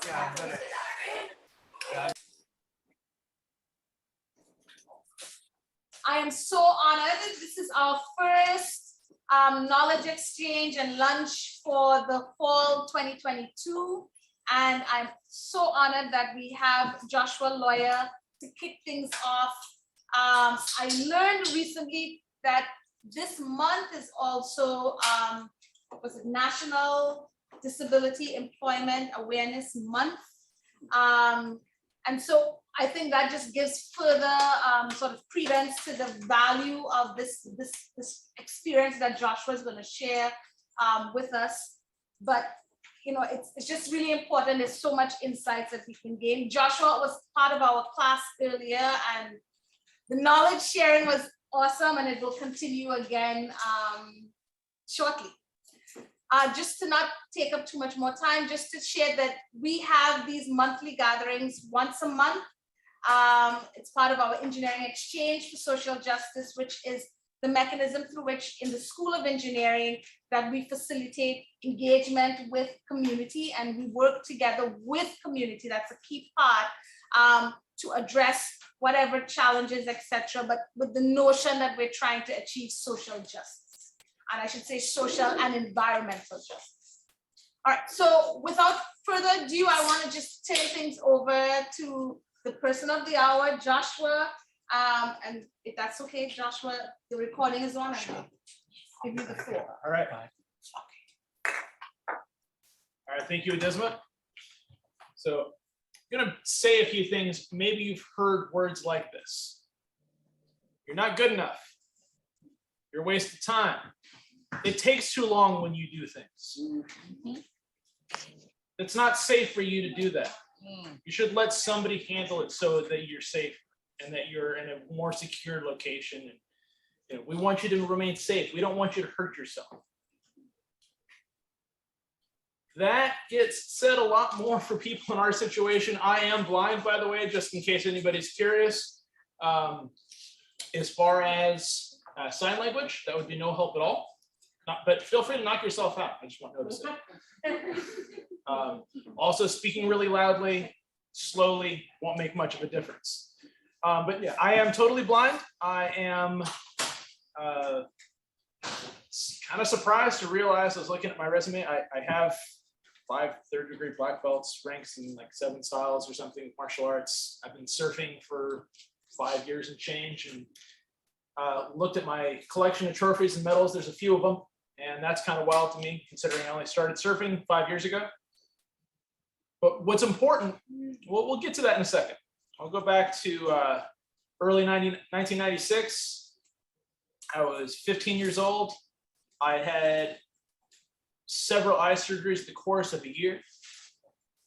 I am so honored. This is our first knowledge exchange and lunch for the fall 2022. And I'm so honored that we have Joshua Loya to kick things off. I learned recently that this month is also National Disability Employment Awareness Month. And so I think that just gives further sort of credence to the value of this experience that Joshua is going to share with us. But you know, it's just really important. There's so much insights that we can gain. Joshua was part of our class earlier, and the knowledge sharing was awesome, and it will continue again shortly. Just to not take up too much more time, just to share that we have these monthly gatherings once a month. It's part of our engineering exchange for social justice, which is the mechanism through which in the School of Engineering that we facilitate engagement with community, and we work together with community. That's a key part to address whatever challenges, etc., but with the notion that we're trying to achieve social justice. And I should say social and environmental justice. All right, so without further ado, I want to just turn things over to the person of the hour, Joshua. And if that's okay, Joshua, the recording is on. Sure. Give you the floor. All right. All right, thank you, Adesma. So I'm gonna say a few things. Maybe you've heard words like this. You're not good enough. You're a waste of time. It takes too long when you do things. It's not safe for you to do that. You should let somebody handle it so that you're safe and that you're in a more secure location. And you know, we want you to remain safe. We don't want you to hurt yourself. That gets said a lot more for people in our situation. I am blind, by the way, just in case anybody's curious. As far as sign language, that would be no help at all. But feel free to knock yourself out. I just want to notice it. Also, speaking really loudly, slowly, won't make much of a difference. But yeah, I am totally blind. I am kind of surprised to realize, I was looking at my resume, I have 5 third-degree black belts, ranks in like 7 styles or something, martial arts. I've been surfing for 5 years and change, and looked at my collection of trophies and medals. There's a few of them, and that's kind of wild to me, considering I only started surfing 5 years ago. But what's important, we'll get to that in a second. I'll go back to early 1996. I was 15 years old. I had several eye surgeries in the course of a year.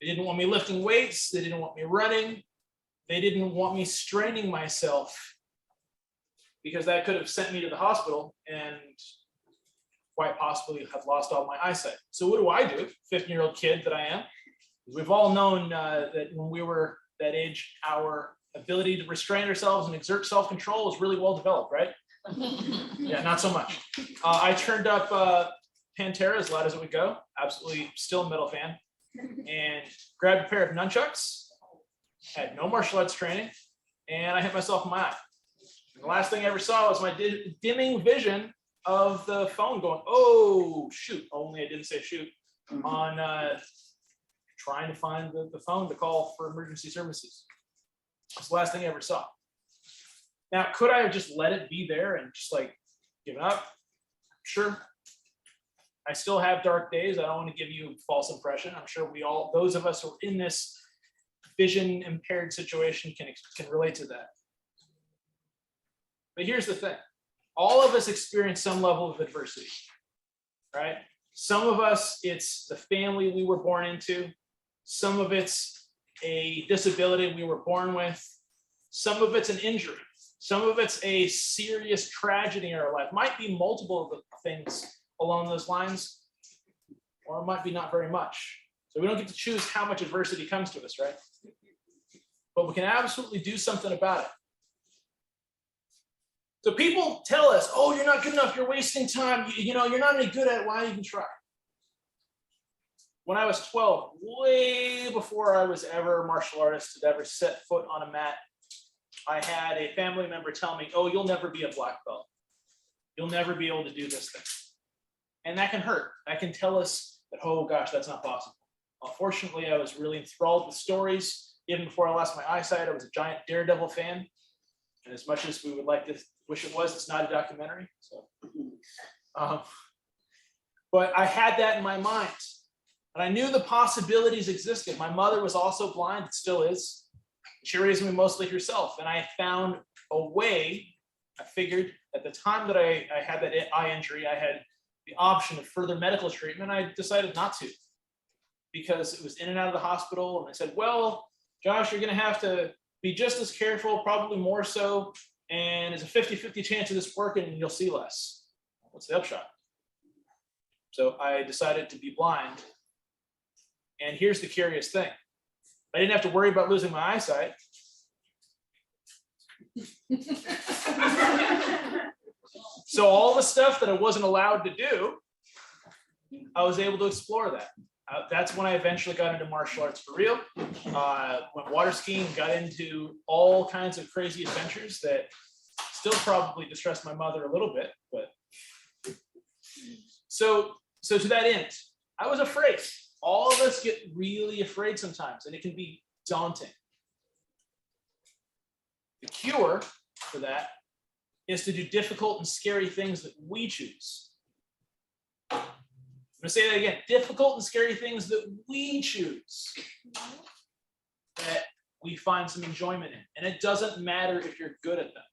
They didn't want me lifting weights. They didn't want me running. They didn't want me straining myself, because that could have sent me to the hospital and quite possibly have lost all my eyesight. So what do? 15-year-old kid that I am. We've all known that when we were that age, our ability to restrain ourselves and exert self-control is really well developed, right? Yeah, not so much. I turned up Pantera as loud as it would go, absolutely still a metal fan, and grabbed a pair of nunchucks, had no martial arts training, and I hit myself in my eye. And the last thing I ever saw was my dimming vision of the phone going, oh, shoot, only I didn't say shoot, on trying to find the phone to call for emergency services. That's the last thing I ever saw. Now, could I have just let it be there and just like given up? Sure. I still have dark days. I don't want to give you a false impression. I'm sure we all, those of us who are in this vision impaired situation can relate to that. But here's the thing. All of us experience some level of adversity, right? Some of us, it's the family we were born into. Some of it's a disability we were born with. Some of it's an injury. Some of it's a serious tragedy in our life. Might be multiple of the things along those lines, or it might be not very much. So we don't get to choose how much adversity comes to us, right? But we can absolutely do something about it. So people tell us, oh, you're not good enough, you're wasting time, you know, you're not any good at it, why even try? when I was 12, way before I was ever a martial artist, had ever set foot on a mat, I had a family member tell me, oh, you'll never be a black belt. You'll never be able to do this thing. And that can hurt. That can tell us that, oh gosh, that's not possible. Fortunately, I was really enthralled with stories. Even before I lost my eyesight, I was a giant Daredevil fan. And as much as we would like to wish it was, it's not a documentary. So, but I had that in my mind. And I knew the possibilities existed. My mother was also blind, it still is. She raised me mostly herself. And I found a way, I figured at the time that I had that eye injury, I had the option of further medical treatment. I decided not to, because it was in and out of the hospital. And I said, well, Josh, you're gonna have to be just as careful, probably more so. And there's a 50-50 chance of this working and you'll see less. What's the upshot? So I decided to be blind. And here's the curious thing. I didn't have to worry about losing my eyesight. So all the stuff that I wasn't allowed to do, I was able to explore that. That's when I eventually got into martial arts for real. Went water skiing, got into all kinds of crazy adventures that still probably distressed my mother a little bit. But so to that end, I was afraid. All of us get really afraid sometimes, and it can be daunting. The cure for that is to do difficult and scary things that we choose. I'm going to say that again. Difficult and scary things that we choose, that we find some enjoyment in. And it doesn't matter if you're good at them.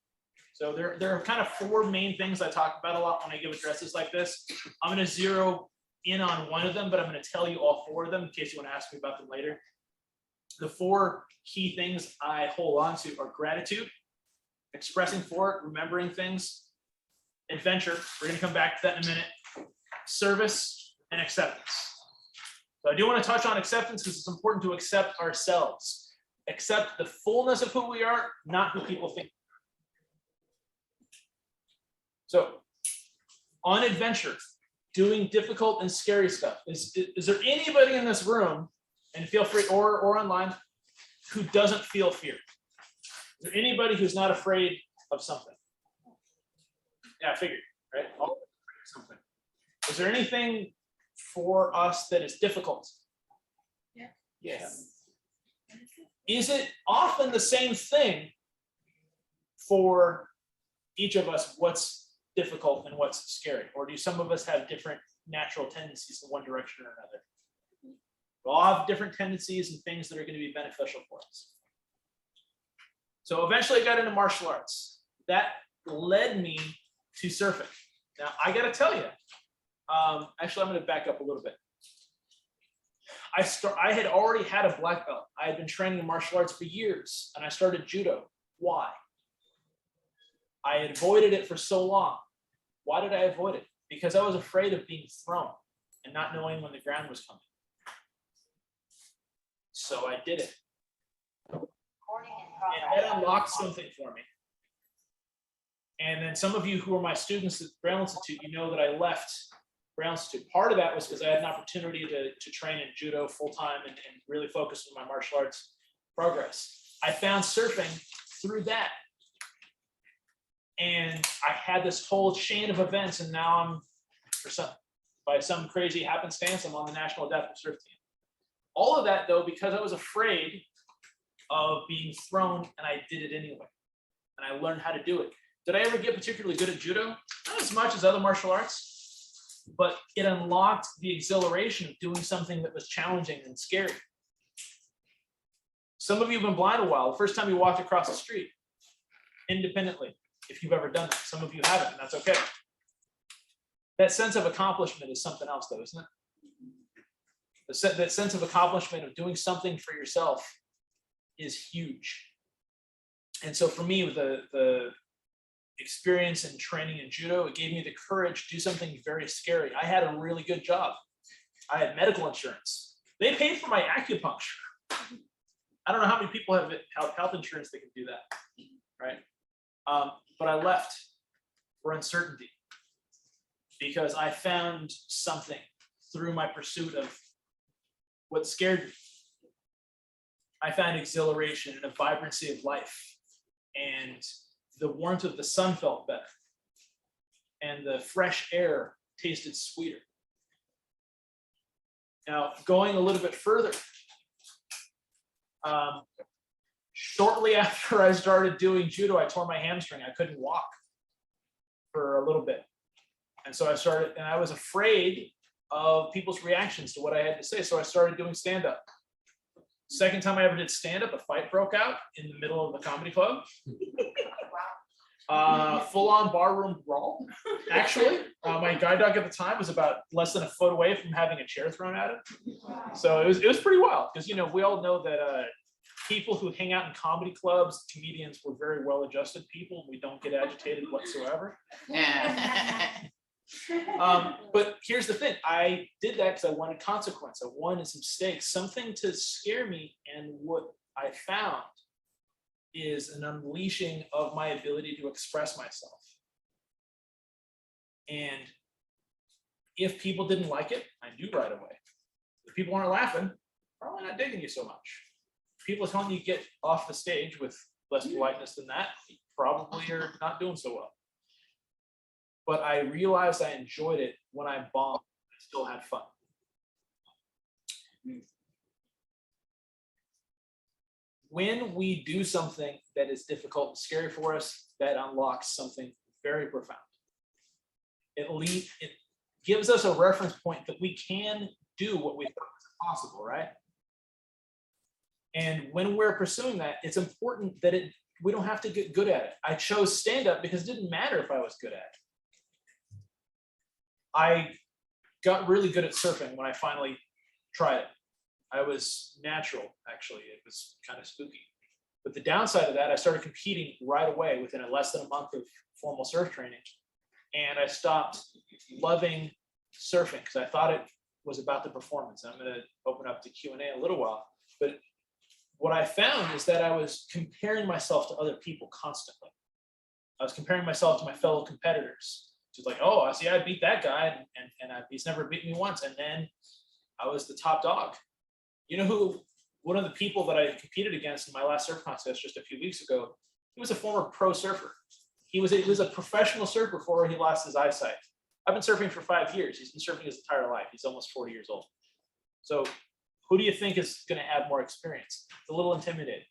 So there are kind of four main things I talk about a lot when I give addresses like this. I'm going to zero in on one of them, but I'm going to tell you all four of them in case you want to ask me about them later. The four key things I hold on to are gratitude, expressing for it, remembering things, adventure, we're going to come back to that in a minute, service, and acceptance. So I do want to touch on acceptance because it's important to accept ourselves. Accept the fullness of who we are, not who people think. So on adventure, doing difficult and scary stuff. Is there anybody in this room, and feel free, or online, who doesn't feel fear? Is there anybody who's not afraid of something? Yeah, I figured, right? All afraid of something. Is there anything for us that is difficult? Yeah. Yes. Is it often the same thing for each of us, what's difficult and what's scary? Or do some of us have different natural tendencies in one direction or another? We all have different tendencies and things that are going to be beneficial for us. So eventually I got into martial arts. That led me to surfing. Now I got to tell you, actually I'm going to back up a little bit. I had already had a black belt. I had been training in martial arts for years, and I started judo. Why? I had avoided it for so long. Why did I avoid it? Because I was afraid of being thrown and not knowing when the ground was coming. So I did it. And that unlocked something for me. And then some of you who are my students at Braille Institute, you know that I left Braille Institute. Part of that was because I had an opportunity to train in judo full-time and really focus on my martial arts progress. I found surfing through that. And I had this whole chain of events, and now by some crazy happenstance, I'm on the National Adaptive Surf Team. All of that, though, because I was afraid of being thrown, and I did it anyway. And I learned how to do it. Did I ever get particularly good at judo? Not as much as other martial arts, but it unlocked the exhilaration of doing something that was challenging and scary. Some of you have been blind a while. The first time you walked across the street independently, if you've ever done that. Some of you haven't, and that's okay. That sense of accomplishment is something else, though, isn't it? That sense of accomplishment of doing something for yourself is huge. And so for me, the experience and training in judo, it gave me the courage to do something very scary. I had a really good job. I had medical insurance. They paid for my acupuncture. I don't know how many people have health insurance that can do that, right? But I left for uncertainty because I found something through my pursuit of what scared me. I found exhilaration and a vibrancy of life, and the warmth of the sun felt better, and the fresh air tasted sweeter. Now, going a little bit further, shortly after I started doing judo, I tore my hamstring. I couldn't walk for a little bit. And so I started, and I was afraid of people's reactions to what I had to say. So I started doing stand-up. Second time I ever did stand-up, a fight broke out in the middle of the comedy club. Full-on barroom brawl, actually. My guide dog at the time was about less than a foot away from having a chair thrown at him. So it was pretty wild, because, you know, we all know that people who hang out in comedy clubs, comedians, were very well-adjusted people. We don't get agitated whatsoever. But here's the thing. I did that because I wanted consequence. I wanted some stakes, something to scare me. And what I found is an unleashing of my ability to express myself. And if people didn't like it, I knew right away. If people aren't laughing, probably not digging you so much. If people are telling you to get off the stage with less politeness than that, you probably are not doing so well. But I realized I enjoyed it when I bombed. I still had fun. When we do something that is difficult and scary for us, that unlocks something very profound. It gives us a reference point that we can do what we thought was impossible, right? And when we're pursuing that, it's important that we don't have to get good at it. I chose stand-up because it didn't matter if I was good at it. I got really good at surfing when I finally tried it. I was natural, actually. It was kind of spooky. But the downside of that, I started competing right away within less than a month of formal surf training. And I stopped loving surfing because I thought it was about the performance. I'm going to open up to Q&A in a little while. But what I found is that I was comparing myself to other people constantly. I was comparing myself to my fellow competitors. Just like, oh, I see, I beat that guy, and he's never beat me once. And then I was the top dog. You know who? One of the people that I competed against in my last surf contest just a few weeks ago, he was a former pro surfer. He was a professional surfer before he lost his eyesight. I've been surfing for 5 years. He's been surfing his entire life. He's almost 40 years old. So who do you think is going to have more experience? It's a little intimidating.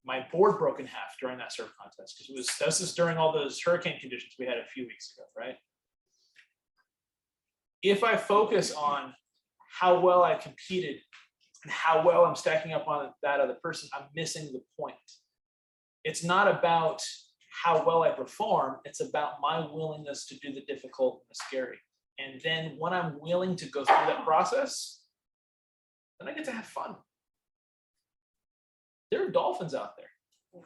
My board broke in half during that surf contest because this is during all those hurricane conditions we had a few weeks ago, right? If I focus on how well I competed and how well I'm stacking up on that other person, I'm missing the point. It's not about how well I perform, it's about my willingness to do the difficult and the scary. And then when I'm willing to go through that process, then I get to have fun. There are dolphins out there,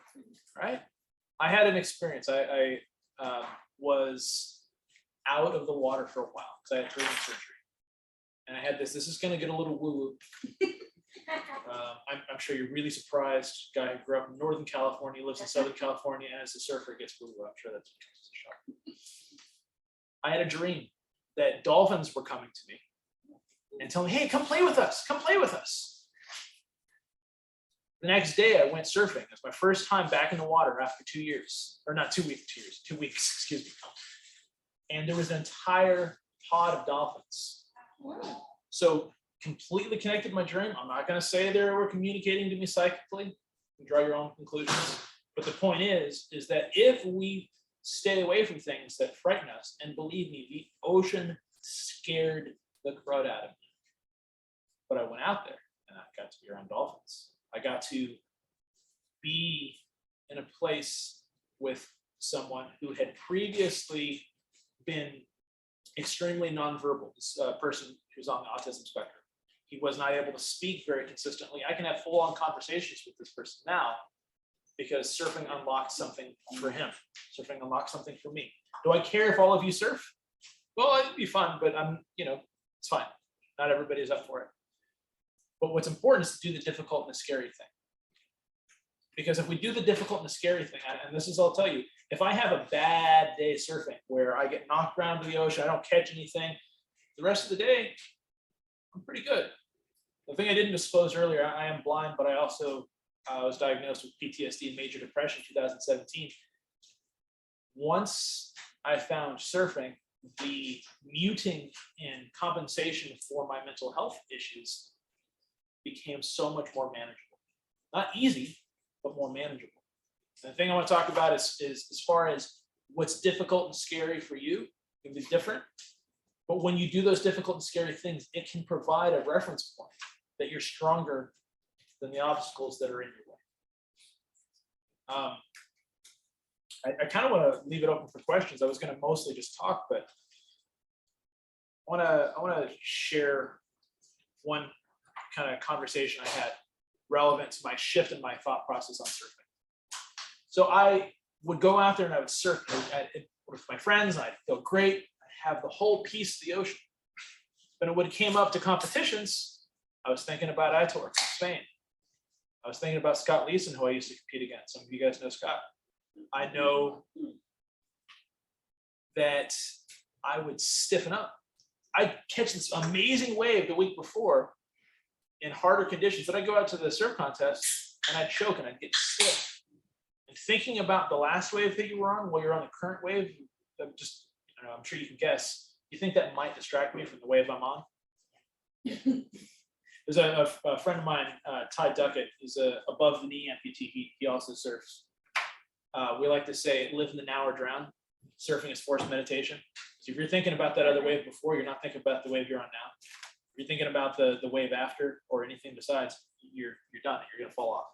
right? I had an experience. I was out of the water for a while because I had training surgery. And I had this is going to get a little woo-woo. I'm sure you're really surprised. Guy who grew up in Northern California, lives in Southern California, and as a surfer gets woo-woo. I'm sure that's a shock. I had a dream that dolphins were coming to me and telling me, hey, come play with us. Come play with us. The next day I went surfing. It was my first time back in the water after 2 years, or not 2 weeks, 2 years, 2 weeks, excuse me. And there was an entire pod of dolphins. Wow. So completely connected to my dream. I'm not going to say they were communicating to me psychically. You can draw your own conclusions. But the point is that if we stay away from things that frighten us, and believe me, the ocean scared the crud out of me. But I went out there and I got to be around dolphins. I got to be in a place with someone who had previously been extremely nonverbal, this person who's on the autism spectrum. He was not able to speak very consistently. I can have full-on conversations with this person now because surfing unlocked something for him. Surfing unlocked something for me. Do I care if all of you surf? Well, it'd be fun, but it's fine. Not everybody is up for it. But what's important is to do the difficult and the scary thing. Because if we do the difficult and the scary thing, and this is, I'll tell you, if I have a bad day surfing where I get knocked around to the ocean, I don't catch anything, the rest of the day, I'm pretty good. The thing I didn't disclose earlier, I am blind, but I also was diagnosed with PTSD and major depression in 2017. Once I found surfing, the muting and compensation for my mental health issues became so much more manageable. Not easy, but more manageable. And the thing I want to talk about is as far as what's difficult and scary for you can be different. But when you do those difficult and scary things, it can provide a reference point that you're stronger than the obstacles that are in your way. I kind of want to leave it open for questions. I was going to mostly just talk, but I want to share one kind of conversation I had relevant to my shift in my thought process on surfing. So I would go out there and I would surf with my friends, and I'd feel great. I'd have the whole piece of the ocean. But when it came up to competitions, I was thinking about Aitor in Spain. I was thinking about Scott Leeson, who I used to compete against. Some of you guys know Scott. I know that I would stiffen up. I'd catch this amazing wave the week before in harder conditions. Then I'd go out to the surf contest and I'd choke and I'd get stiff. And thinking about the last wave that you were on while you're on the current wave, I don't know, I'm sure you can guess. You think that might distract me from the wave I'm on? There's a friend of mine, Ty Duckett, is a above the knee amputee. He also surfs. We like to say, live in the now or drown. Surfing is forced meditation. So if you're thinking about that other wave before, you're not thinking about the wave you're on now. If you're thinking about the wave after or anything besides, you're done. You're going to fall off.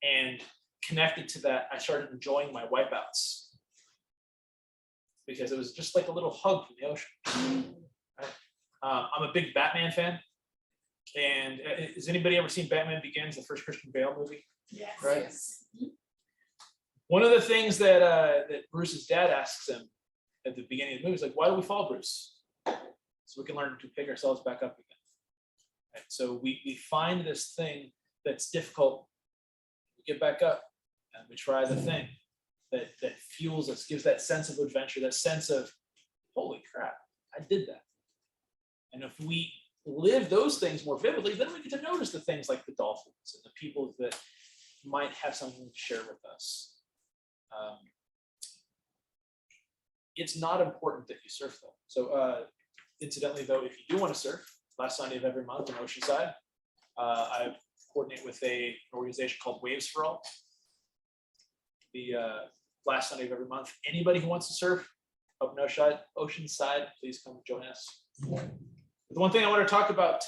And connected to that, I started enjoying my wipeouts because it was just like a little hug from the ocean. Right? I'm a big Batman fan. And has anybody ever seen Batman Begins, the first Christian Bale movie? Yes. Right? Yes. One of the things that Bruce's dad asks him at the beginning of the movie is like, why do we fall, Bruce? So we can learn to pick ourselves back up again. Right? So we find this thing that's difficult, we get back up and we try the thing that fuels us, gives that sense of adventure, that sense of, holy crap, I did that. And if we live those things more vividly, then we get to notice the things like the dolphins and the people that might have something to share with us. It's not important that you surf though. So incidentally though, if you do want to surf, last Sunday of every month in Oceanside, I coordinate with an organization called Waves for All. The last Sunday of every month, anybody who wants to surf up in Oceanside, please come join us. The one thing I want to talk about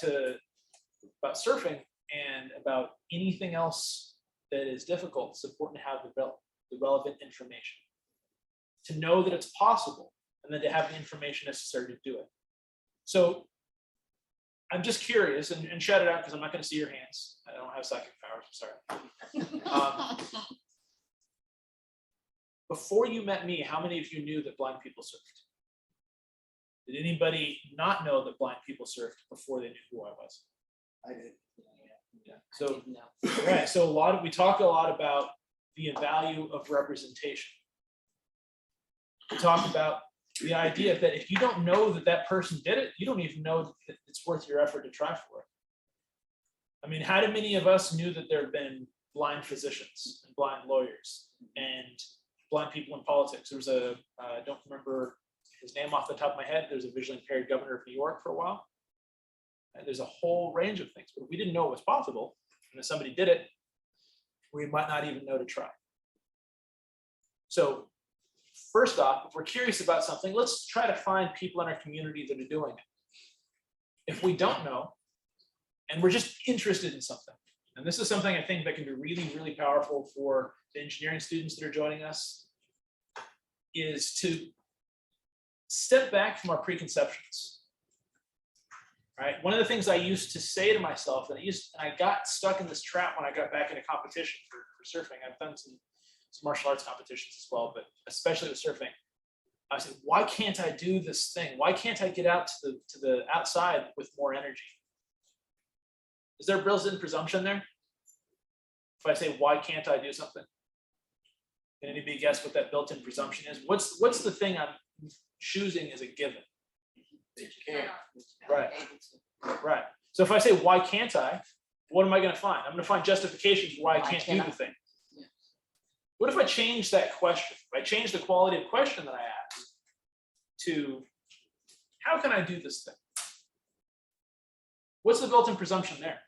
surfing and about anything else that is difficult, it's important to have the relevant information, to know that it's possible, and then to have the information necessary to do it. So I'm just curious, and shout it out because I'm not going to see your hands. I don't have psychic powers, I'm sorry. Before you met me, how many of you knew that blind people surfed? Did anybody not know that blind people surfed before they knew who I was? I did. Yeah. So, right. So we talk a lot about the value of representation. We talk about the idea that if you don't know that person did it, you don't even know that it's worth your effort to try for it. I mean, how many of us knew that there have been blind physicians and blind lawyers and blind people in politics? There was I don't remember his name off the top of my head. There's a visually impaired governor of New York for a while. And there's a whole range of things, but if we didn't know it was possible, and if somebody did it, we might not even know to try. So first off, if we're curious about something, let's try to find people in our community that are doing it. If we don't know, and we're just interested in something, and this is something I think that can be really, really powerful for the engineering students that are joining us, is to step back from our preconceptions. Right? One of the things I used to say to myself, and I got stuck in this trap when I got back into competition for surfing. I've done some martial arts competitions as well, but especially with surfing. I said, why can't I do this thing? Why can't I get out to the outside with more energy? Is there a built-in presumption there? If I say, why can't I do something? Can anybody guess what that built-in presumption is? What's the thing I'm choosing as a given? But you can't. Right. Right. So if I say, why can't I? What am I going to find? I'm going to find justifications why I can't do the thing. Yeah. What if I change that question? If I change the quality of question that I ask to, how can I do this thing? What's the built-in presumption there?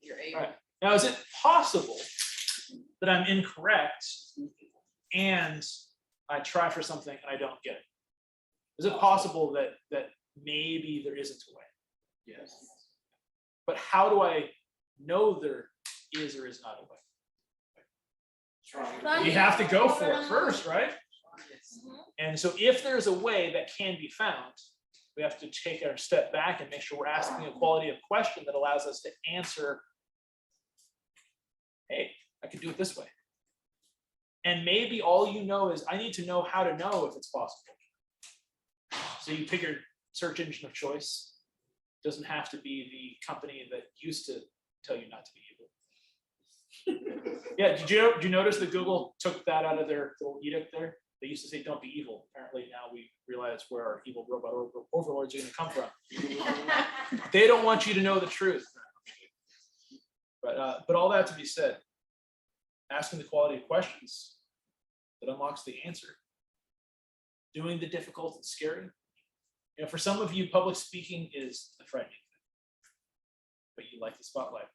You're able. Right. Now, is it possible that I'm incorrect and I try for something and I don't get it? Is it possible that maybe there isn't a way? Yes. But how do I know there is or is not a way? We have to go for it first, right? And so if there's a way that can be found, we have to take our step back and make sure we're asking a quality of question that allows us to answer, hey, I could do it this way. And maybe all you know is I need to know how to know if it's possible. So you pick your search engine of choice. It doesn't have to be the company that used to tell you not to be evil. Yeah, did you notice that Google took that out of their little edict there? They used to say, don't be evil. Apparently now we realize where our evil robot overlords are going to come from. They don't want you to know the truth. But all that to be said, asking the quality of questions that unlocks the answer. Doing the difficult and scary. You know, for some of you, public speaking is the frightening thing. But you like the spotlight.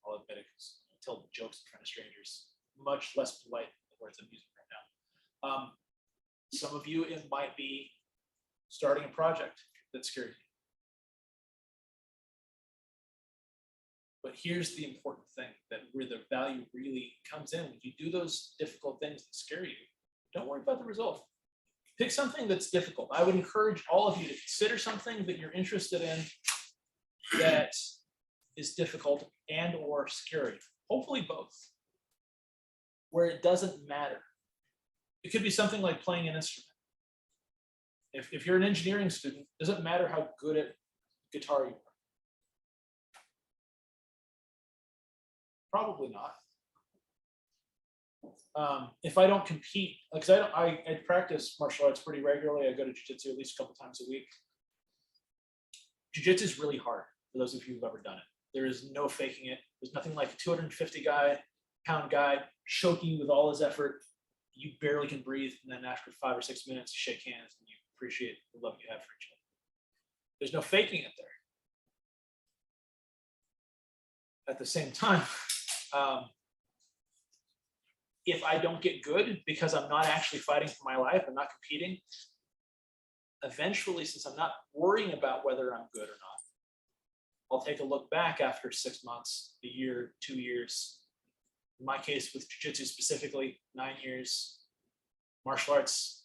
I'll admit it, because I tell jokes in front of strangers, much less polite than the words I'm using right now. Some of you, it might be starting a project that scares you. But here's the important thing, that where the value really comes in. When you do those difficult things that scare you, don't worry about the result. Pick something that's difficult. I would encourage all of you to consider something that you're interested in that is difficult and or scary. Hopefully both. Where it doesn't matter. It could be something like playing an instrument. If you're an engineering student, it doesn't matter how good at guitar you are. Probably not. If I don't compete, because I practice martial arts pretty regularly. I go to jiu-jitsu at least a couple times a week. Jiu-jitsu is really hard for those of you who've ever done it. There is no faking it. There's nothing like a 250-pound guy choking you with all his effort. You barely can breathe, and then after 5 or 6 minutes, you shake hands and you appreciate the love you have for each other. There's no faking it there. At the same time, if I don't get good because I'm not actually fighting for my life, I'm not competing, eventually, since I'm not worrying about whether I'm good or not, I'll take a look back after 6 months, a year, 2 years. In my case, with jiu-jitsu specifically, 9 years. Martial arts,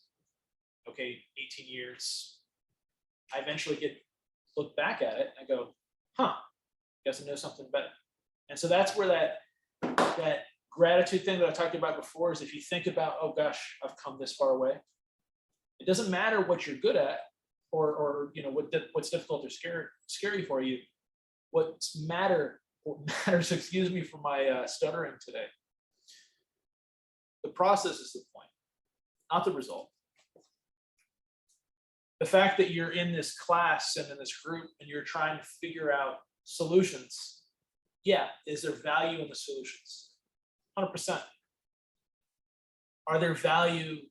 okay, 18 years. I eventually look back at it and I go, guess I know something better. And so that's where that gratitude thing that I talked about before is, if you think about, oh gosh, I've come this far away. It doesn't matter what you're good at or you know what's difficult or scary for you. What matters, excuse me for my stuttering today. The process is the point, not the result. The fact that you're in this class and in this group and you're trying to figure out solutions, yeah, is there value in the solutions? 100%. Are there value,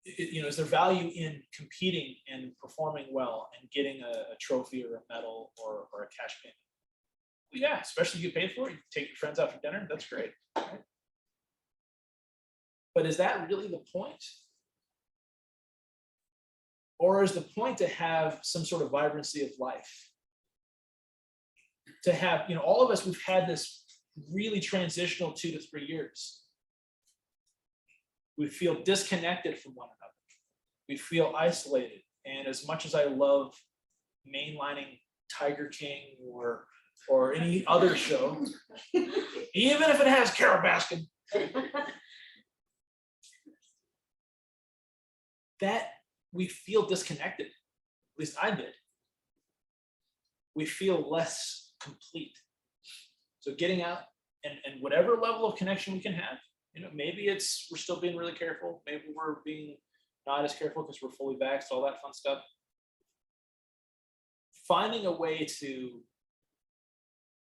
is there value in competing and performing well and getting a trophy or a medal or a cash payment? Well, yeah, especially if you get paid for it, you take your friends out for dinner, that's great. Right? But is that really the point? Or is the point to have some sort of vibrancy of life? To have, all of us, we've had this really transitional 2 to 3 years. We feel disconnected from one another. We feel isolated. And as much as I love mainlining Tiger King or any other show, even if it has Carol Baskin, that we feel disconnected. At least I did. We feel less complete. So getting out and whatever level of connection we can have, maybe we're still being really careful. Maybe we're being not as careful because we're fully vaxxed, all that fun stuff. Finding a way to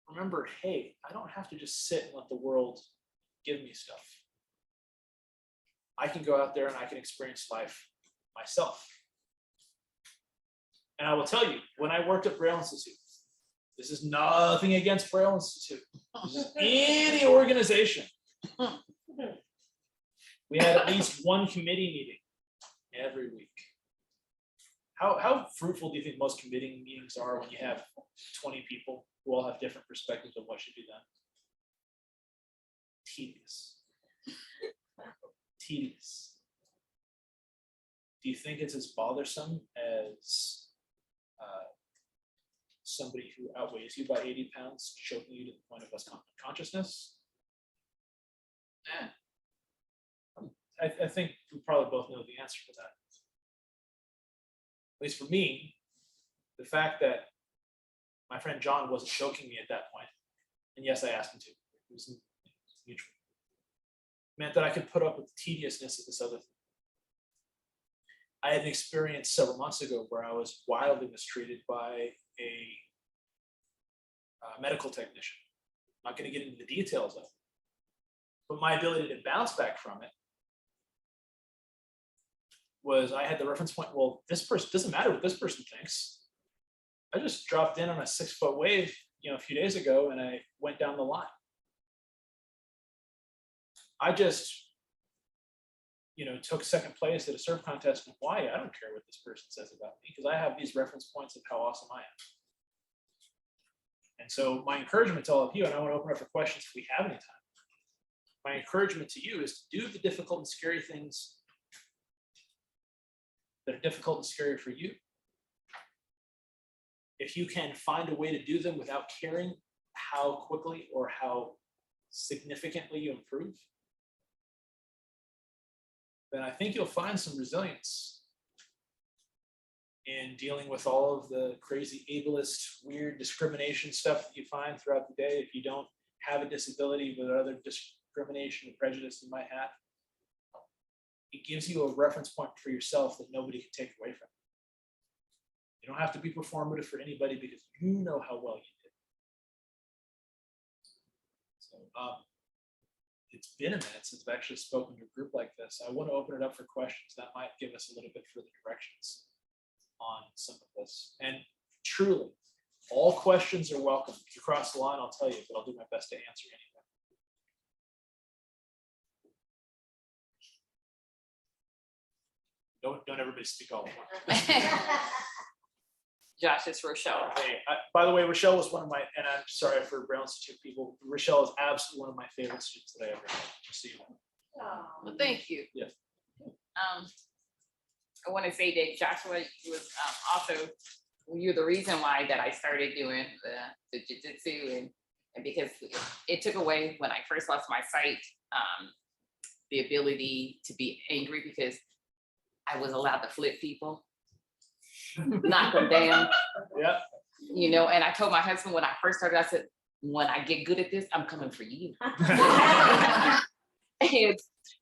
remember, hey, I don't have to just sit and let the world give me stuff. I can go out there and I can experience life myself. And I will tell you, when I worked at Braille Institute, this is nothing against Braille Institute. This is any organization. We had at least one committee meeting every week. How fruitful do you think most committee meetings are when you have 20 people who all have different perspectives of what should be done? Tedious. Tedious. Do you think it's as bothersome as somebody who outweighs you by 80 pounds choking you to the point of unconsciousness? I think we probably both know the answer to that. At least for me, the fact that my friend John wasn't choking me at that point, and yes, I asked him to, it was mutual, meant that I could put up with the tediousness of this other thing. I had an experience several months ago where I was wildly mistreated by a medical technician. I'm not going to get into the details of it, but my ability to bounce back from it was I had the reference point, well, this person, doesn't matter what this person thinks. I just dropped in on a 6-foot wave, a few days ago, and I went down the line. I just, took second place at a surf contest in Hawaii. I don't care what this person says about me because I have these reference points of how awesome I am. And so my encouragement to all of you, and I want to open up for questions if we have any time. My encouragement to you is to do the difficult and scary things that are difficult and scary for you. If you can find a way to do them without caring how quickly or how significantly you improve, then I think you'll find some resilience in dealing with all of the crazy ableist, weird discrimination stuff that you find throughout the day. If you don't have a disability, but other discrimination and prejudice you might have, it gives you a reference point for yourself that nobody can take away from you. You don't have to be performative for anybody because you know how well you did. So it's been a minute since I've actually spoken to a group like this. I want to open it up for questions that might give us a little bit further directions on some of this. And truly, all questions are welcome. If you cross the line, I'll tell you, but I'll do my best to answer anyway. Don't everybody speak all at once. Josh, it's Rochelle. Hey, by the way, Rochelle was one of my, and I'm sorry for Braille Institute people, Rochelle is absolutely one of my favorite students that I ever had. Just so you know. Well, thank you. Yes. I want to say that Joshua was also, you're the reason why that I started doing the jiu-jitsu, and because it took away, when I first lost my sight, the ability to be angry because I was allowed to flip people, knock them down. Yeah. And I told my husband when I first started, I said, when I get good at this, I'm coming for you.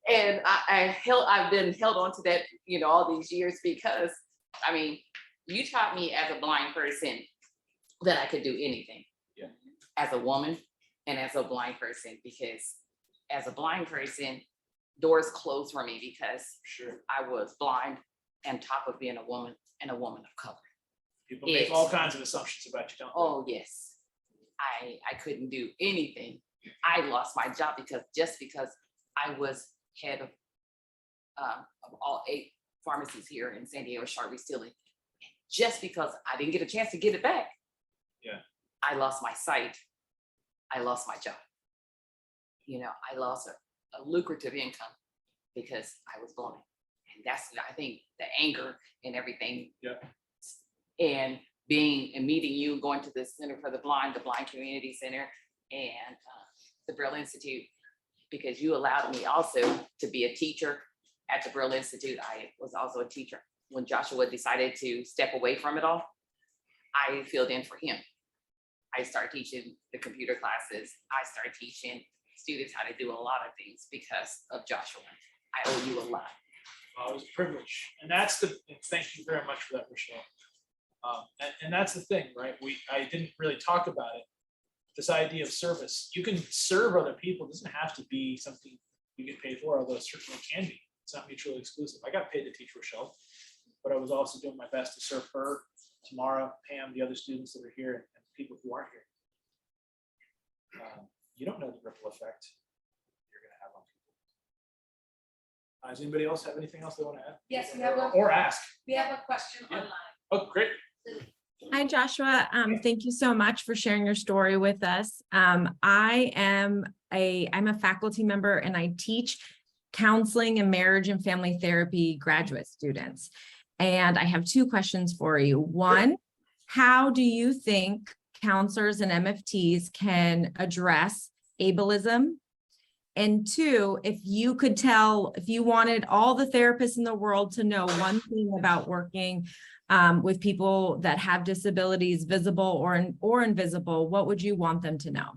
and I've been held on to that, all these years because, you taught me as a blind person that I could do anything. Yeah. As a woman and as a blind person, because as a blind person, doors closed for me because Sure. I was blind on top of being a woman and a woman of color. People make all kinds of assumptions about you, don't they? Oh, yes. I couldn't do anything. I lost my job because I was head of all 8 pharmacies here in San Diego, Sharp Stealing. Just because I didn't get a chance to get it back. Yeah. I lost my sight. I lost my job. I lost a lucrative income because I was blind. And that's, I think, the anger and everything. Yeah. And meeting you, going to the Center for the Blind Community Center, and the Braille Institute, because you allowed me also to be a teacher at the Braille Institute. I was also a teacher. When Joshua decided to step away from it all, I filled in for him. I started teaching the computer classes. I started teaching students how to do a lot of things because of Joshua. I owe you a lot. It was a privilege, and thank you very much for that, Rochelle. And that's the thing, right? I didn't really talk about it. This idea of service, you can serve other people. It doesn't have to be something you get paid for, although it certainly can be. It's not mutually exclusive. I got paid to teach Rochelle, but I was also doing my best to serve her, Tamara, Pam, the other students that are here, and people who aren't here. You don't know the ripple effect you're going to have on people. Does anybody else have anything else they want to add? Yes, we have Or ask. a question Yeah. online. Oh, great. Hi, Joshua. Thank you so much for sharing your story with us. I'm a faculty member and I teach counseling and marriage and family therapy graduate students. And I have two questions for you. One, how do you think counselors and MFTs can address ableism? And two, if you wanted all the therapists in the world to know one thing about working with people that have disabilities, visible or invisible, what would you want them to know?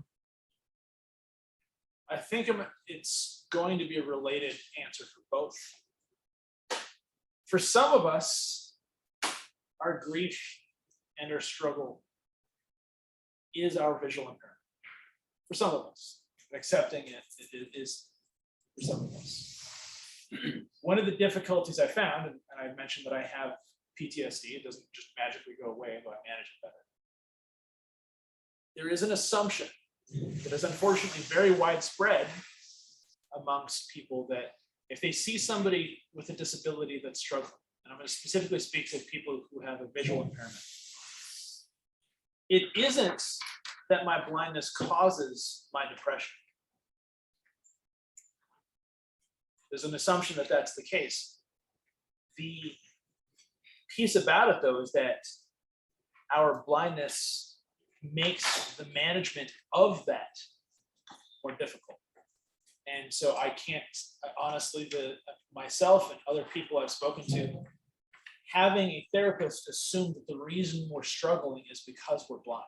I think it's going to be a related answer for both. For some of us, our grief and our struggle is our visual impairment. For some of us, accepting it is for some of us. One of the difficulties I found, and I mentioned that I have PTSD, it doesn't just magically go away, but I manage it better. There is an assumption that is unfortunately very widespread amongst people that if they see somebody with a disability that's struggling, and I'm going to specifically speak to people who have a visual impairment, it isn't that my blindness causes my depression. There's an assumption that that's the case. The piece about it, though, is that our blindness makes the management of that more difficult. And so I can't, honestly, myself and other people I've spoken to, having a therapist assume that the reason we're struggling is because we're blind.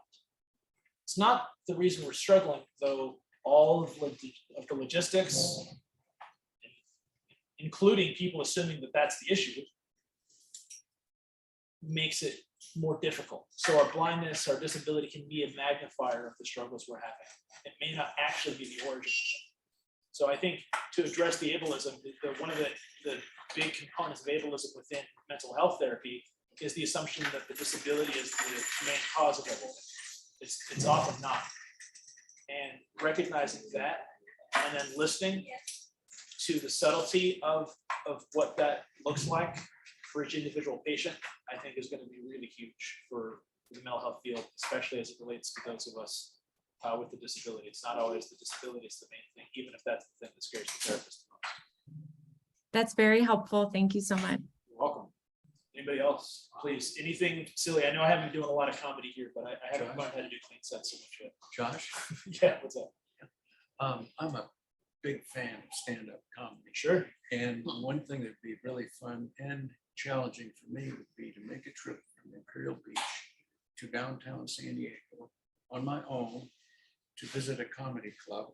It's not the reason we're struggling, though all of the logistics, including people assuming that that's the issue, makes it more difficult. So our blindness, our disability can be a magnifier of the struggles we're having. It may not actually be the origin. So I think to address the ableism, one of the big components of ableism within mental health therapy is the assumption that the disability is the main cause of everything. It's often not. And recognizing that and then listening to the subtlety of what that looks like for each individual patient, I think is going to be really huge for the mental health field, especially as it relates to those of us with the disability. It's not always the disability, it's the main thing, even if that's the thing that scares the therapist the most. That's very helpful. Thank you so much. You're welcome. Anybody else? Please, anything silly? I know I haven't been doing a lot of comedy here, but I haven't learned how to do clean sets so much yet. Josh, Yeah, what's up? I'm a big fan of stand-up comedy. Sure. And one thing that'd be really fun and challenging for me would be to make a trip from Imperial Beach to downtown San Diego on my own to visit a comedy club.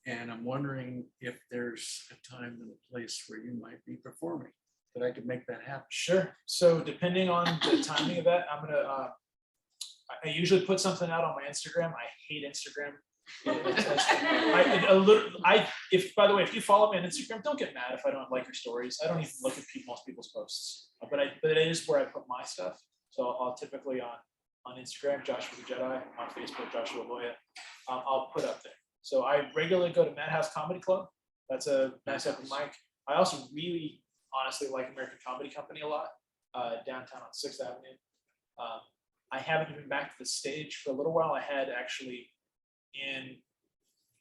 And I'm wondering if there's a time and a place where you might be performing, that I could make that happen. Sure. So depending on the timing of that, I'm gonna. I usually put something out on my Instagram. I hate Instagram. By the way, if you follow me on Instagram, don't get mad if I don't like your stories. I don't even look at most people's posts, but it is where I put my stuff. So I'll typically on Instagram, Joshua the Jedi, on Facebook, Joshua Loya. I'll put up there. So I regularly go to Madhouse Comedy Club. That's a nice open mic. I also really honestly like American Comedy Company a lot, downtown on 6th Avenue. I haven't been back to the stage for a little while. I had actually in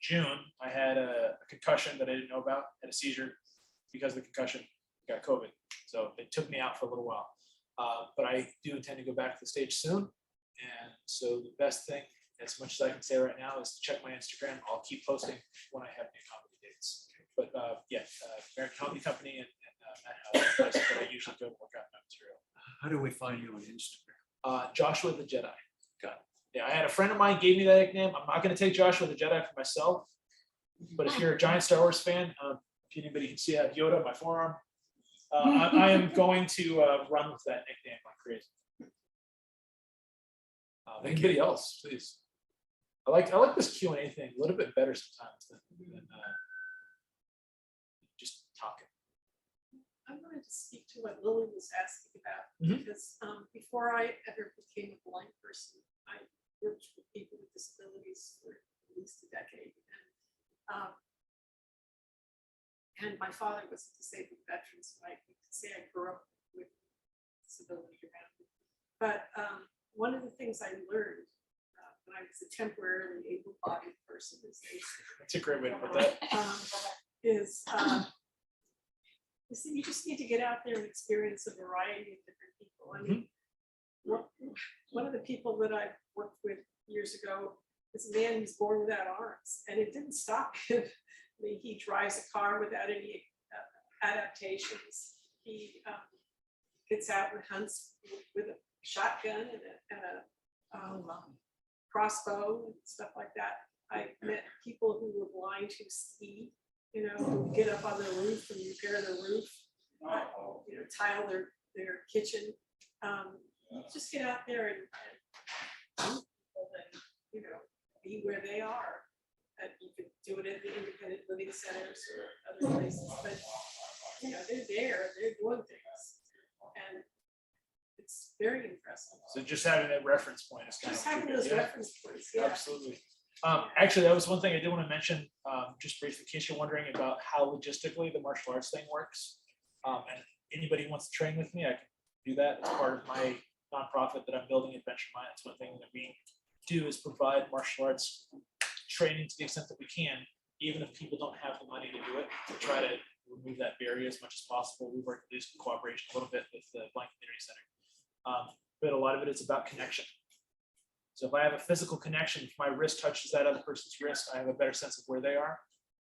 June, I had a concussion that I didn't know about, had a seizure because of the concussion, got COVID. So it took me out for a little while. But I do intend to go back to the stage soon. And so the best thing, as much as I can say right now, is to check my Instagram. I'll keep posting when I have new comedy dates. But American Comedy Company and Madhouse, places that I usually go to work out my material. How do we find you on Instagram? Joshua the Jedi. Got it. Yeah, I had a friend of mine gave me that nickname. I'm not going to take Joshua the Jedi for myself, but if you're a giant Star Wars fan, if anybody can see I have Yoda on my forearm, I am going to run with that nickname like crazy. Anybody else, please? I like this Q&A thing a little bit better sometimes than just talking. I wanted to speak to what Lily was asking about, Mhm. because before I ever became a blind person, I worked with people with disabilities for at least a decade. And my father was a disabled veteran, so I could say I grew up with disability around me. But one of the things I learned when I was a temporarily able-bodied person, as they That's a great way to put that. is you just need to get out there and experience a variety of different people. I mean, one of the people that I worked with years ago is a man who's born without arms, and it didn't stop him. I mean, he drives a car without any adaptations. He gets out and hunts with a shotgun and a crossbow and stuff like that. I met people who were blind who ski, who get up on their roof and repair their roof, tile their kitchen. Just get out there and be where they are. And you could do it at the independent living centers or other places, but they're there, they're doing things, and it's very impressive. So just having that reference point is kind Just of having true, those yeah. reference points, yeah. Absolutely. Actually, that was one thing I did want to mention, just briefly, in case you're wondering about how logistically the martial arts thing works. And anybody who wants to train with me, I can do that as part of my nonprofit that I'm building, Adventure Mind. It's one thing that we do is provide martial arts training to the extent that we can, even if people don't have the money to do it, to try to remove that barrier as much as possible. We work at least in cooperation a little bit with the Blind Community Center. But a lot of it is about connection. So if I have a physical connection, if my wrist touches that other person's wrist, I have a better sense of where they are.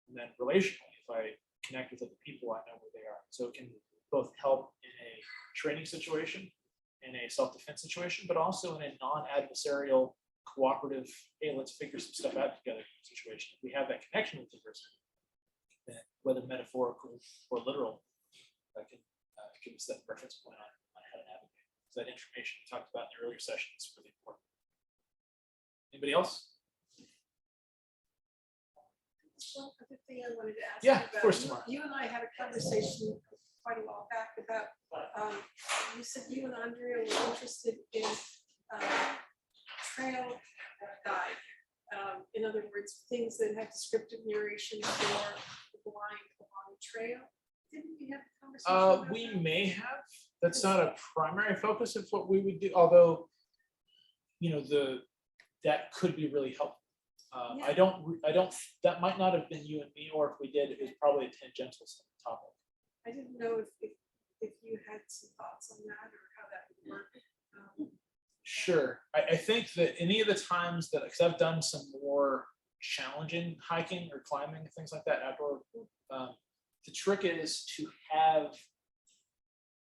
And then relationally, if I connect with other people, I know where they are. So it can both help in a training situation, in a self-defense situation, but also in a non-adversarial, cooperative, hey, let's figure some stuff out together situation. If we have that connection with the person, then whether metaphorical or literal, that can give us that reference point on how to navigate. So that information we talked about in the earlier session is really important. Anybody else? One other thing I wanted to ask Yeah, you of about. course, Tamara. You and I had a conversation quite a while back about, you said you and Andrea were interested in trail guide. In other words, things that have descriptive narration for the blind along the trail. Didn't we have a conversation about We that? may have. That's not a primary focus of what we would do, although, that could be really helpful. Yeah. I don't, that might not have been you and me, or if we did, it was probably a tangential topic. I didn't know if you had some thoughts on that or how that would work. Sure. I think that any of the times that, because I've done some more challenging hiking or climbing and things like that outdoor, the trick is to have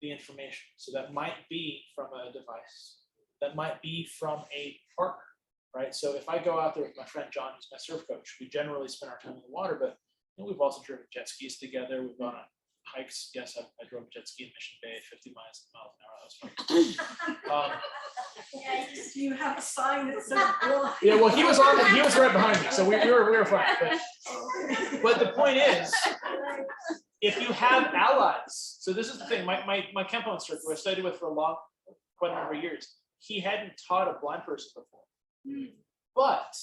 the information. So that might be from a device, that might be from a partner, right? So if I go out there with my friend John, who's my surf coach, we generally spend our time in the water, but we've also driven jet skis together. We've gone on hikes. Yes, I drove a jet ski in Mission Bay at 50 miles an hour. That was fun. Do you have a sign that says blind? Yeah, well, he was right behind me, so we were fine. But the point is, if you have allies, so this is the thing. My Kempo instructor, who I studied with for quite a number of years, he hadn't taught a blind person before, but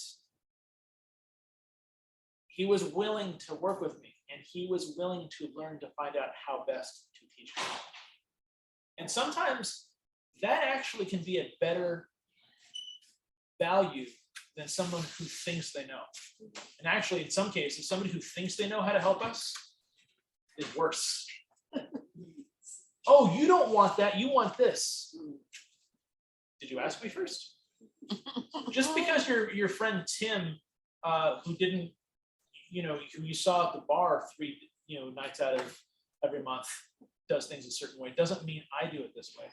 he was willing to work with me, and he was willing to learn to find out how best to teach me. And sometimes that actually can be a better value than someone who thinks they know. And actually, in some cases, somebody who thinks they know how to help us is worse. Oh, you don't want that, you want this. Did you ask me first? Just because your friend Tim, who didn't, who you saw at the bar 3 nights out of every month, does things a certain way, doesn't mean I do it this way.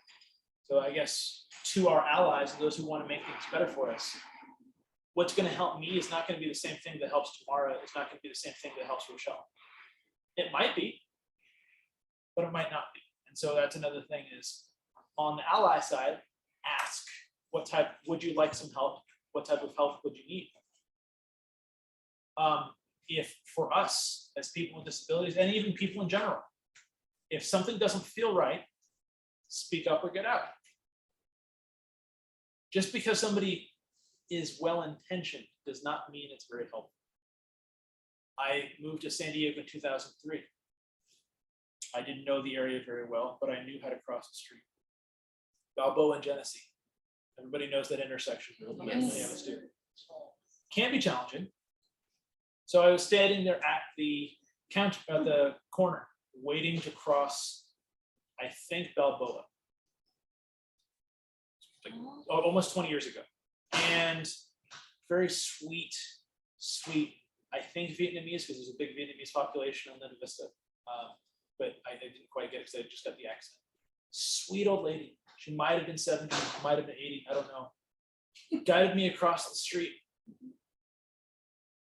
So I guess to our allies and those who want to make things better for us, what's going to help me is not going to be the same thing that helps Tamara. It's not going to be the same thing that helps Rochelle. It might be, but it might not be. And so that's another thing is on the ally side, ask what type, would you like some help? What type of help would you need? If for us as people with disabilities and even people in general, if something doesn't feel right, speak up or get out. Just because somebody is well-intentioned does not mean it's very helpful. I moved to San Diego in 2003. I didn't know the area very well, but I knew how to cross the street. Balboa and Genesee. Everybody knows that intersection. Many of us do. Can be challenging. So I was standing there at the counter, at the corner, waiting to cross, I think Balboa. Like, almost 20 years ago. And very sweet, I think Vietnamese, because there's a big Vietnamese population on Linda Vista. But I didn't quite get it because I just got the accent. Sweet old lady. She might have been 70, might have been 80, I don't know. Guided me across the street.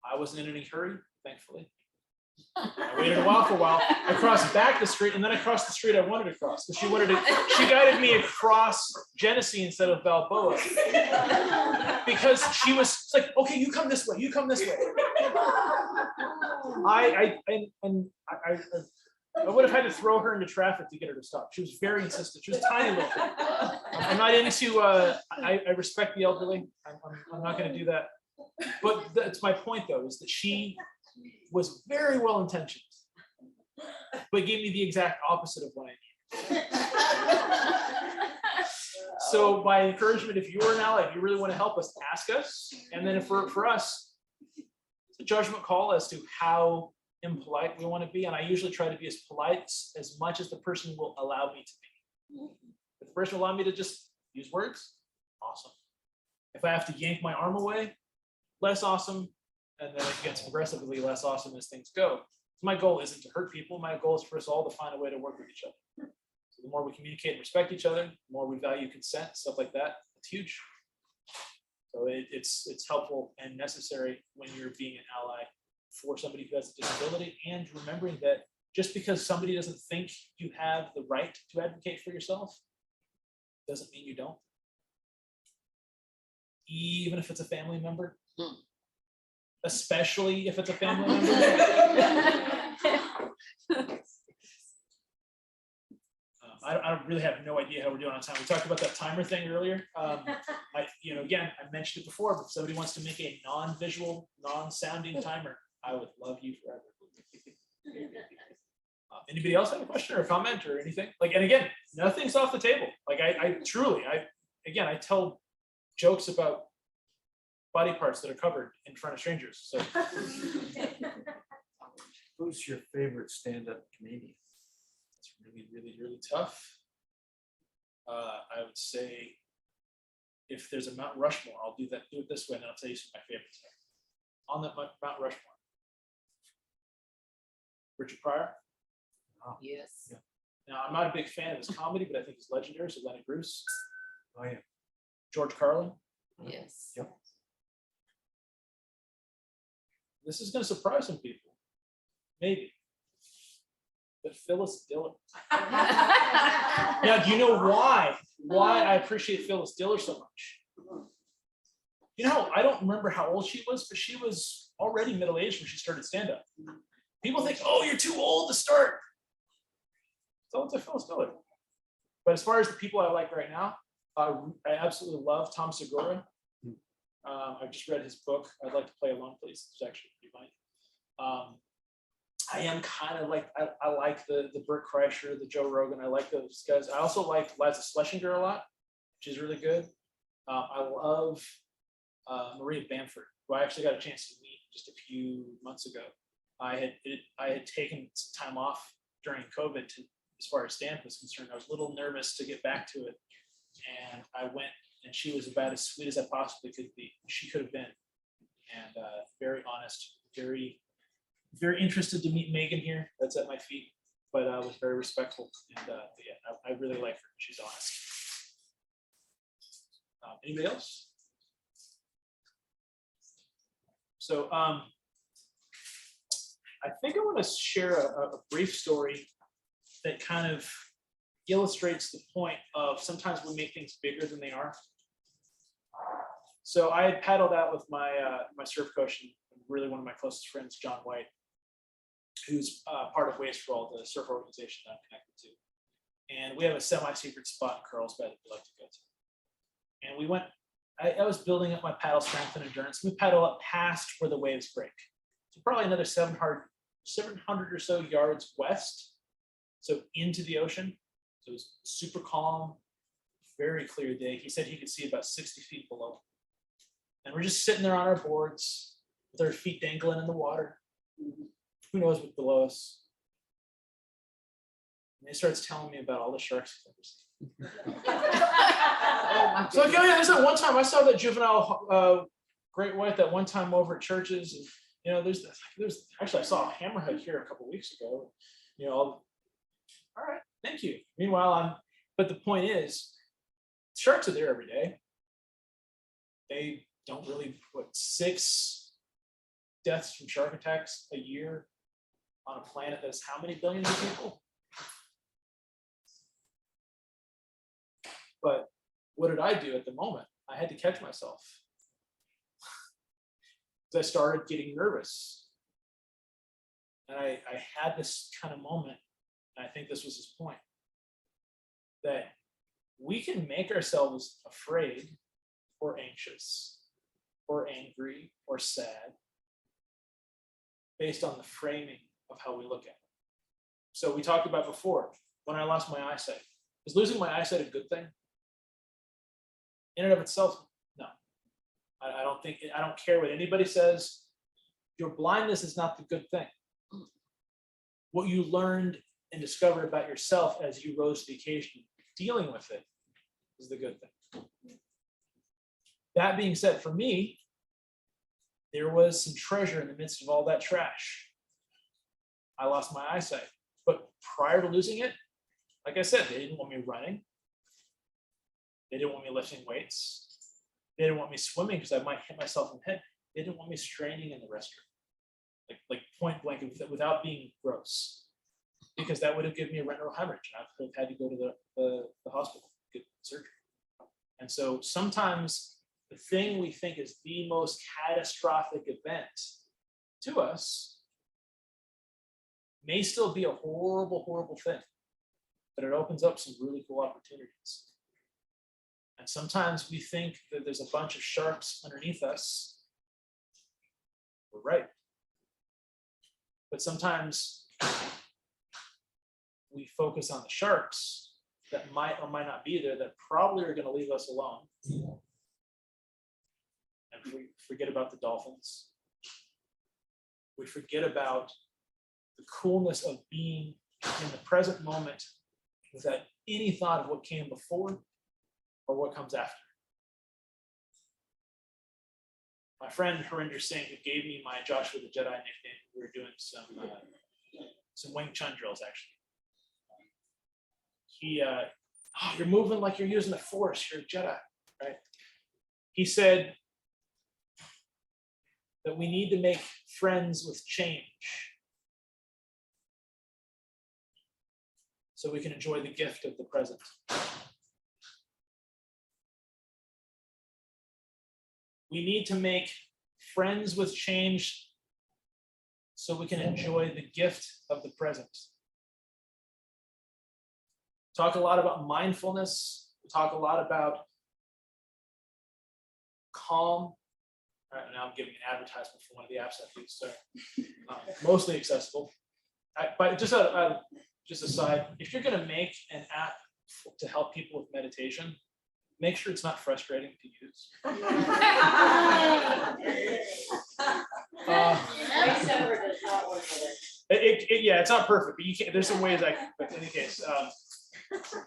I wasn't in any hurry, thankfully. I waited a while for a while. I crossed back the street, and then I crossed the street I wanted to cross. Because she guided me across Genesee instead of Balboa. Because she was like, okay, you come this way, you come this way. I would have had to throw her into traffic to get her to stop. She was very insistent. She was a tiny little thing. I'm not into, I respect the elderly. I'm not going to do that. But that's my point, though, is that she was very well intentioned, but gave me the exact opposite of what I need. So my encouragement, if you're an ally, if you really want to help us, ask us. And then for us, it's a judgment call as to how impolite we want to be. And I usually try to be as polite as much as the person will allow me to be. If the person will allow me to just use words, awesome. If I have to yank my arm away, less awesome. And then it gets progressively less awesome as things go. So my goal isn't to hurt people. My goal is for us all to find a way to work with each other. So the more we communicate and respect each other, the more we value consent, stuff like that, it's huge. So it's helpful and necessary when you're being an ally for somebody who has a disability, and remembering that just because somebody doesn't think you have the right to advocate for yourself, doesn't mean you don't. Even if it's a family member. Especially if it's a family member. I don't really have no idea how we're doing on time. We talked about that timer thing earlier. Again, I mentioned it before, but if somebody wants to make a non-visual, non-sounding timer, I would love you forever. Anybody else have a question or a comment or anything? And again, nothing's off the table. I truly, tell jokes about body parts that are covered in front of strangers. So, Who's your favorite stand-up comedian? it's really tough. I would say if there's a Mount Rushmore, I'll do it this way, and I'll tell you some of my favorites. On that Mount Rushmore, Richard Pryor. Yes. Yeah. Now, I'm not a big fan of his comedy, but I think he's legendary. So Lenny Bruce. Oh yeah. George Carlin. Yes. Yep. This is going to surprise some people, maybe. But Phyllis Diller. Now, do you know why I appreciate Phyllis Diller so much? I don't remember how old she was, but she was already middle-aged when she started stand-up. People think, oh, you're too old to start. So it's a Phyllis Diller. But as far as the people I like right now, I absolutely love Tom Segura. I've just read his book. I'd like to play along, please. It's actually pretty funny. I am kind of like, I like the Burt Kreischer, the Joe Rogan. I like those guys. I also like Liza Schlesinger a lot, which is really good. I love Maria Bamford, who I actually got a chance to meet just a few months ago. I had taken some time off during COVID as far as stand was concerned. I was a little nervous to get back to it, and I went, and she was about as sweet as I possibly could be. She could have been, and very honest, very interested to meet Megan here. That's at my feet, but I was very respectful, and I really like her. She's honest. Anybody else? So I think I want to share a brief story that kind of illustrates the point of sometimes we make things bigger than they are. So I had paddled out with my my surf coach and really one of my closest friends, John White, who's part of Waves for All, the surf organization that I'm connected to. And we have a semi-secret spot in Carlsbad that we like to go to. And we went, I was building up my paddle strength and endurance. We paddle up past where the waves break. So probably another 700 or so yards west. So into the ocean. So it was super calm, very clear day. He said he could see about 60 feet below. And we're just sitting there on our boards with our feet dangling in the water. Who knows what's below us? And he starts telling me about all the sharks he's ever seen. So like, oh yeah, there's that one time I saw that juvenile great white that one time over at churches, and you know, there's actually I saw a hammerhead here a couple weeks ago. You know, all right, thank you. Meanwhile, but the point is, sharks are there every day. They don't really put 6 deaths from shark attacks a year on a planet that's how many billions of people? But what did I do at the moment? I had to catch myself. I started getting nervous. And I had this kind of moment, and I think this was his point, that we can make ourselves afraid or anxious or angry or sad based on the framing of how we look at it. So we talked about before, when I lost my eyesight. Is losing my eyesight a good thing? In and of itself, no. I don't think, I don't care what anybody says. Your blindness is not the good thing. What you learned and discovered about yourself as you rose to the occasion, dealing with it, is the good thing. That being said, for me, there was some treasure in the midst of all that trash. I lost my eyesight, but prior to losing it, like I said, they didn't want me running. They didn't want me lifting weights. They didn't want me swimming because I might hit myself in the head. They didn't want me straining in the restroom, like point blank, without being gross, because that would have given me a retinal hemorrhage. I would have had to go to the hospital, get surgery. And so sometimes the thing we think is the most catastrophic event to us may still be a horrible, horrible thing, but it opens up some really cool opportunities. And sometimes we think that there's a bunch of sharks underneath us. We're right. But sometimes we focus on the sharks that might or might not be there, that probably are going to leave us alone. And we forget about the dolphins. We forget about the coolness of being in the present moment without any thought of what came before or what comes after. My friend Harinder Singh, who gave me my Joshua the Jedi nickname, we were doing some Wing Chun drills actually. He, oh, you're moving like you're using the Force, you're a Jedi, right? He said that we need to make friends with change so we can enjoy the gift of the present. We need to make friends with change so we can enjoy the gift of the present. Talk a lot about mindfulness. We talk a lot about calm. All right, now I'm giving an advertisement for one of the apps I use, so mostly accessible. But just aside, if you're going to make an app to help people with meditation, make sure it's not frustrating to use. Yeah, it's not perfect, but you can't. There's some ways but in any case.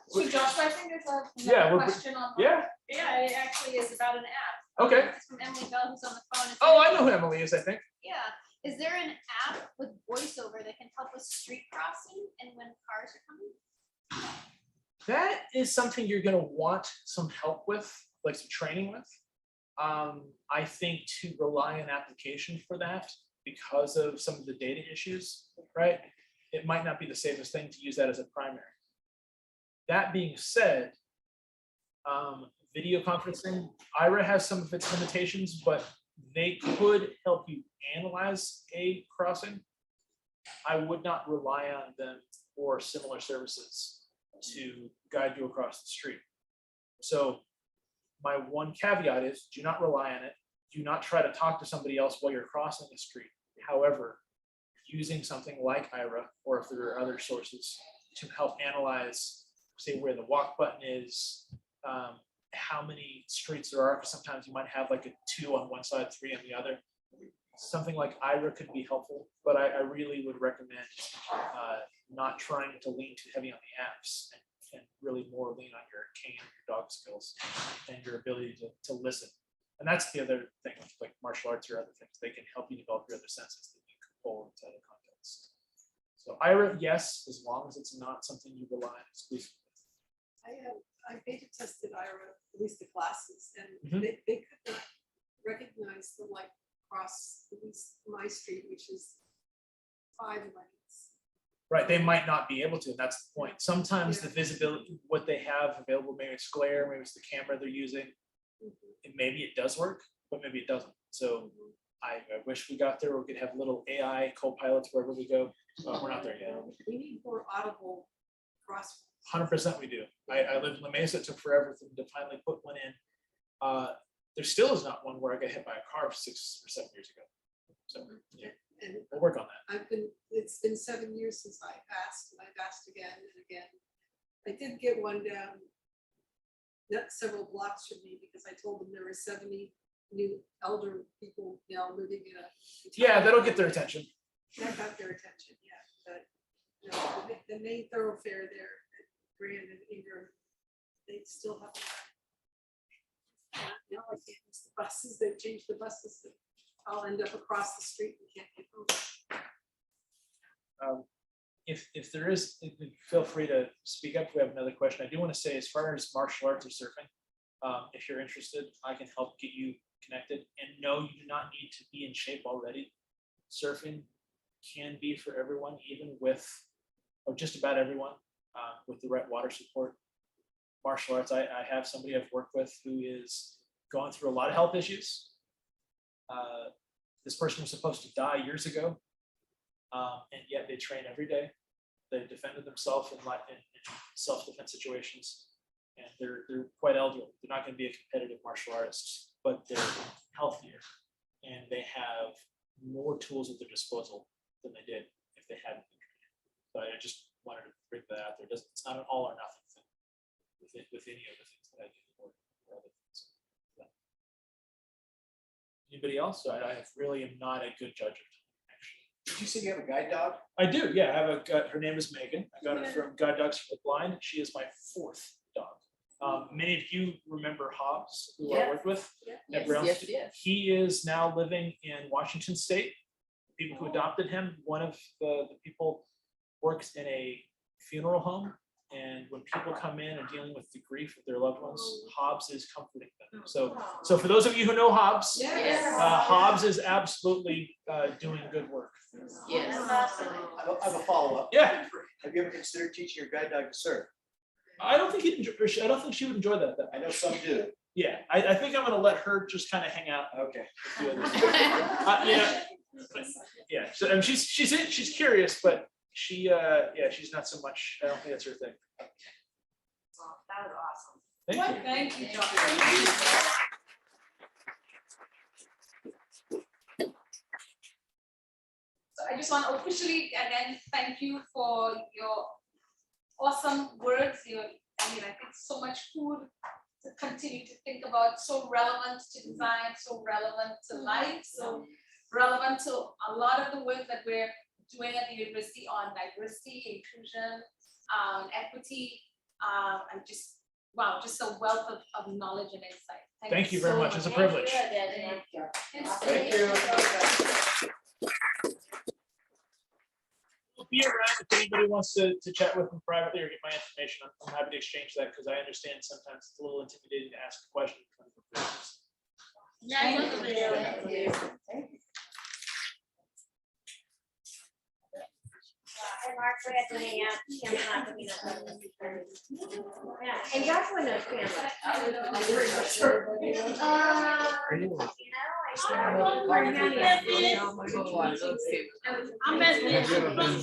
So Josh, I think there's Yeah, another question on. Yeah. Yeah, it actually is about an app. Okay. It's from Emily Bell, who's on the phone. Oh, I know who Emily is, I think. Yeah. Is there an app with voiceover that can help with street crossing and when cars are coming? That is something you're going to want some help with, like some training with. I think to rely on application for that because of some of the data issues, right? it might not be the safest thing to use that as a primary. That being said, video conferencing, IRA has some of its limitations, but they could help you analyze a crossing. I would not rely on them or similar services to guide you across the street. So my one caveat is do not rely on it. Do not try to talk to somebody else while you're crossing the street. However, using something like IRA, or if there are other sources to help analyze, say, where the walk button is, how many streets there are, because sometimes you might have like a 2 on one side, 3 on the other. Something like IRA could be helpful, but I really would recommend not trying to lean too heavy on the apps and really more lean on your cane, your dog skills, and your ability to listen. And that's the other thing with like martial arts or other things. They can help you develop your other senses that you can pull into other contexts. So IRA, yes, as long as it's not something you rely on exclusively. I beta tested IRA, at least the classes, and Mhm. they could not recognize the light across at least my street, which is 5 lanes. Right, they might not be able to, and that's the point. Sometimes the visibility, what they have available, maybe it's glare, maybe it's the camera they're using, and maybe it does work, but maybe it doesn't. So I wish we got there, we could have little AI co-pilots wherever we go. We're not there yet. We need more audible crosswalks. 100% we do. I lived in La Mesa, it took forever for them to finally put one in. There still is not one where I got hit by a car 6 or 7 years ago. So yeah, And we'll work on that. it's been 7 years since I asked, and I've asked again and again. I did get one down, not several blocks from me, because I told them there were 70 new elder people now living in a. Yeah, that'll get their attention. That got their attention, yeah, but, you know, the main thoroughfare there at Grand and Ingram, they still have. Now I can't miss the buses, they've changed the buses, that I'll end up across the street and can't get home. If there is, feel free to speak up if we have another question. I do want to say, as far as martial arts or surfing, if you're interested, I can help get you connected. And no, you do not need to be in shape already. Surfing can be for everyone, even with, or just about everyone, with the right water support. Martial arts, I have somebody I've worked with who is going through a lot of health issues. This person was supposed to die years ago, and yet they train every day. They defended themselves in self-defense situations, and they're quite elderly. They're not going to be a competitive martial artist, but they're healthier, and they have more tools at their disposal than they did if they hadn't been trained. So I just wanted to bring that out there. It's not an all or nothing thing with any of the things that I do or other things. But anybody else? I really am not a good judge of time, actually. Did you say you have a guide dog? I do, yeah. I have her name is Megan. I got her from Guide Dogs for the Blind. She is my 4th dog. Many of you remember Hobbs, who I worked with at Brown Yes, State. yes. He is now living in Washington State. People who adopted him, one of the people works in a funeral home. And when people come in and dealing with the grief of their loved ones, Hobbs is comforting them. So for those of you who know Hobbs, Yes. Hobbs is absolutely doing good work. Yes. I have a follow-up. Yeah, Have you ever considered teaching your guide dog to surf? I don't think I don't think she would enjoy that. I know some do. Yeah, I think I'm going to let her just kind of hang out. Okay. Yeah. So and she's curious, but she's not so much. I don't think that's her thing. That was awesome. Thank you. Thank you, John. So I just want to officially again thank you for your awesome words. I think so much food to continue to think about, so relevant to design, so relevant to life, so relevant to a lot of the work that we're doing at the university on diversity, inclusion, equity, and just a wealth of knowledge and insight. Thank you very much. It's a privilege. Thank you. Be around if anybody wants to chat with me privately or get my information. I'm happy to exchange that because I understand sometimes it's a little intimidating to ask a question. you. Mark, we're at the hang out. Cam's not gonna be that good. Yeah, and Joshua knows Cam. Oh, I love it. I'm Have you ever been